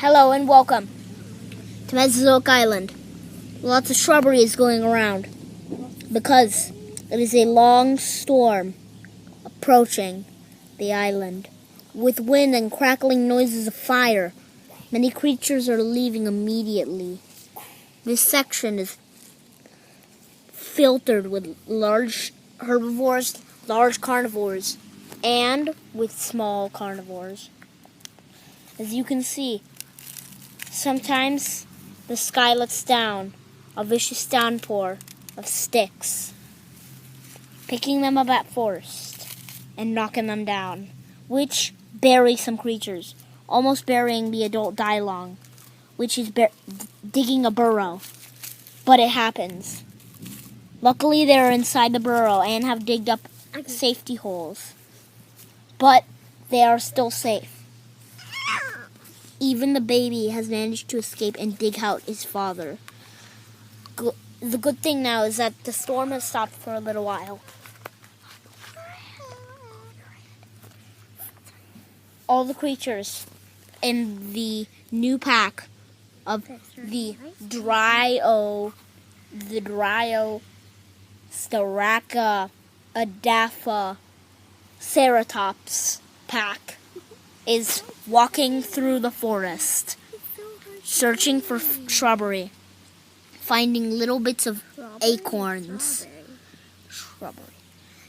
Hello and welcome to Mesozoic Island. Lots of shrubbery is going around because it is a long storm approaching the island. With wind and crackling noises of fire, many creatures are leaving immediately. This section is filtered with large herbivores, large carnivores, and with small carnivores. As you can see, sometimes the sky lets down a vicious downpour of sticks, picking them up at first and knocking them down, which bury some creatures, almost burying the adult Dilong, which is digging a burrow. But it happens. Luckily, they're inside the burrow and have digged up safety holes. But they are still safe. Even the baby has managed to escape and dig out his father. The good thing now is that the storm has stopped for a little while. All the creatures in the new pack of the Dryo, Staraka, Adafa, Ceratops pack is walking through the forest, searching for shrubbery, finding little bits of acorns.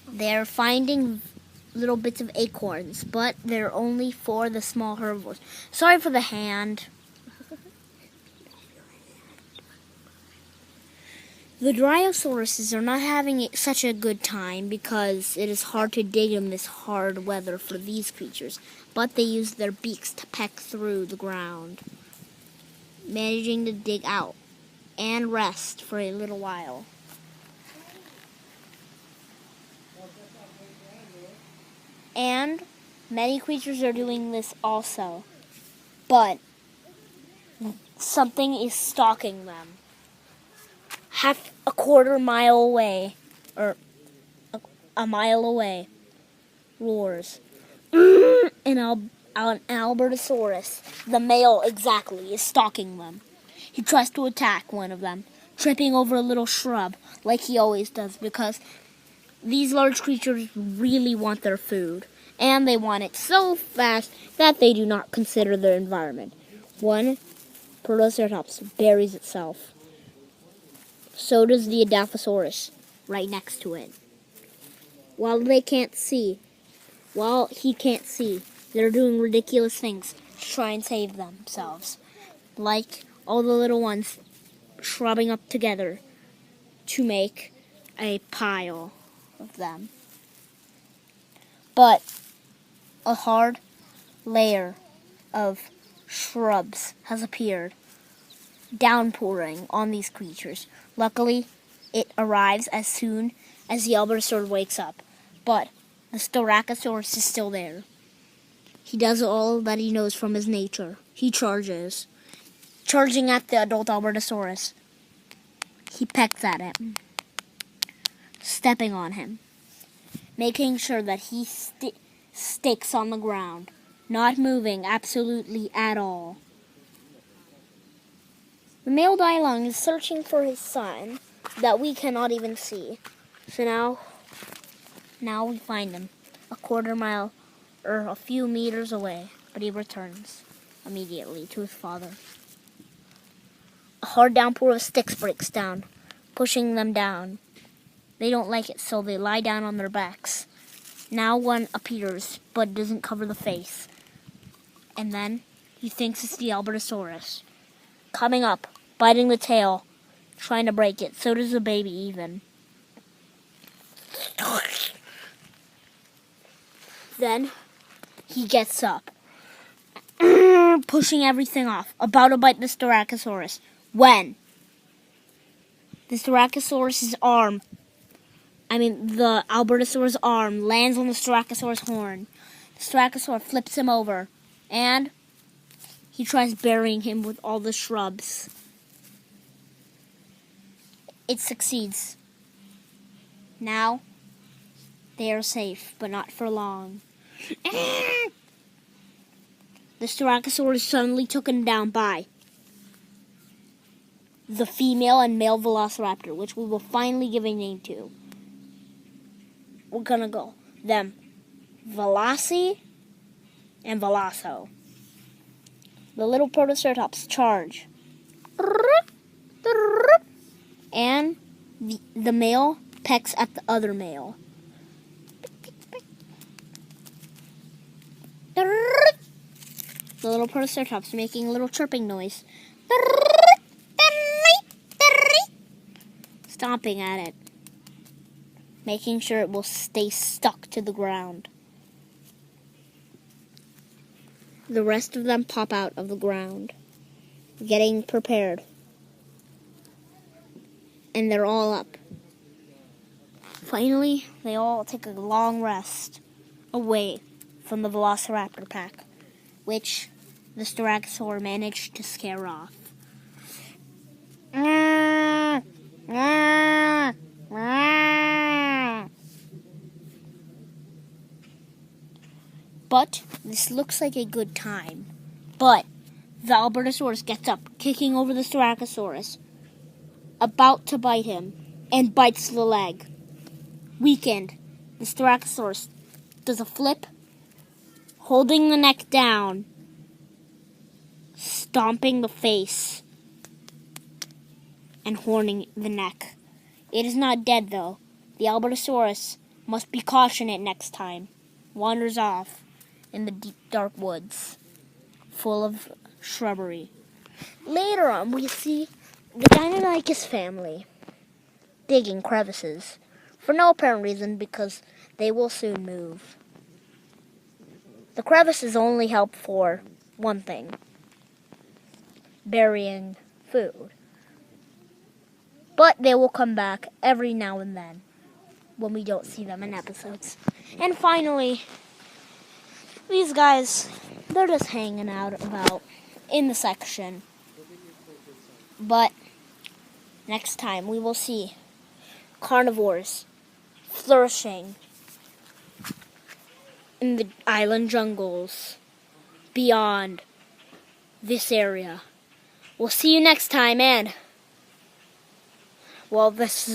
They're finding little bits of acorns, but they're only for the small herbivores. Sorry for the hand. The Dryosauruses are not having such a good time because it is hard to dig in this hard weather for these creatures, but they use their beaks to peck through the ground, managing to dig out and rest for a little while. And many creatures are doing this also, but something is stalking them. A quarter mile away, or a mile away, roars. An Albertosaurus, the male exactly, is stalking them. He tries to attack one of them, tripping over a little shrub, like he always does, because these large creatures really want their food, and they want it so fast that they do not consider their environment. One Protoceratops buries itself. So does the Edaphosaurus, right next to it. While he can't see, they're doing ridiculous things to try and save themselves. Like all the little ones shrubbing up together to make a pile of them. But a hard layer of shrubs has appeared, downpouring on these creatures. Luckily, it arrives as soon as the Albertosaurus wakes up, but the Styracosaurus is still there. He does all that he knows from his nature. He charges. Charging at the adult Albertosaurus. He pecks at him, stepping on him, making sure that he sticks on the ground, not moving absolutely at all. The male Dilong is searching for his son that we cannot even see. So now we find him a quarter mile or a few meters away, but he returns immediately to his father. A hard downpour of sticks breaks down, pushing them down. They don't like it, so they lie down on their backs. Now one appears, but doesn't cover the face. And then he thinks it's the Albertosaurus. Coming up, biting the tail, trying to break it. So does the baby even. Then he gets up, pushing everything off, about to bite the Styracosaurus. When the Styracosaurus's arm, the Albertosaurus' arm lands on the Styracosaurus' horn. The Styracosaurus flips him over, and he tries burying him with all the shrubs. It succeeds. Now, they are safe, but not for long. the Styracosaurus is suddenly taken down by the female and male velociraptor, which we will finally give a name to. We're gonna go them Velocity and Veloso. The little Protoceratops charge. And the male pecks at the other male. The little Protoceratops making a little chirping noise. Stomping at it. Making sure it will stay stuck to the ground. The rest of them pop out of the ground, getting prepared. And they're all up. Finally, they all take a long rest away from the Velociraptor pack, which the Styracosaur managed to scare off. But this looks like a good time. But the Albertosaurus gets up, kicking over the Styracosaurus, about to bite him, and bites the leg. Weakened, the Styracosaurus does a flip, holding the neck down, stomping the face, and horning the neck. It is not dead, though. The Albertosaurus must be cautioned next time. Wanders off in the deep, dark woods, full of shrubbery. Later on, we see the Deinonychus family digging crevices for no apparent reason, because they will soon move. The crevices only help for one thing: burying food. But they will come back every now and then when we don't see them in episodes. And finally, these guys, they're just hanging out about in the section. But next time we will see carnivores flourishing in the island jungles beyond this area. We'll see you next time, and well, this is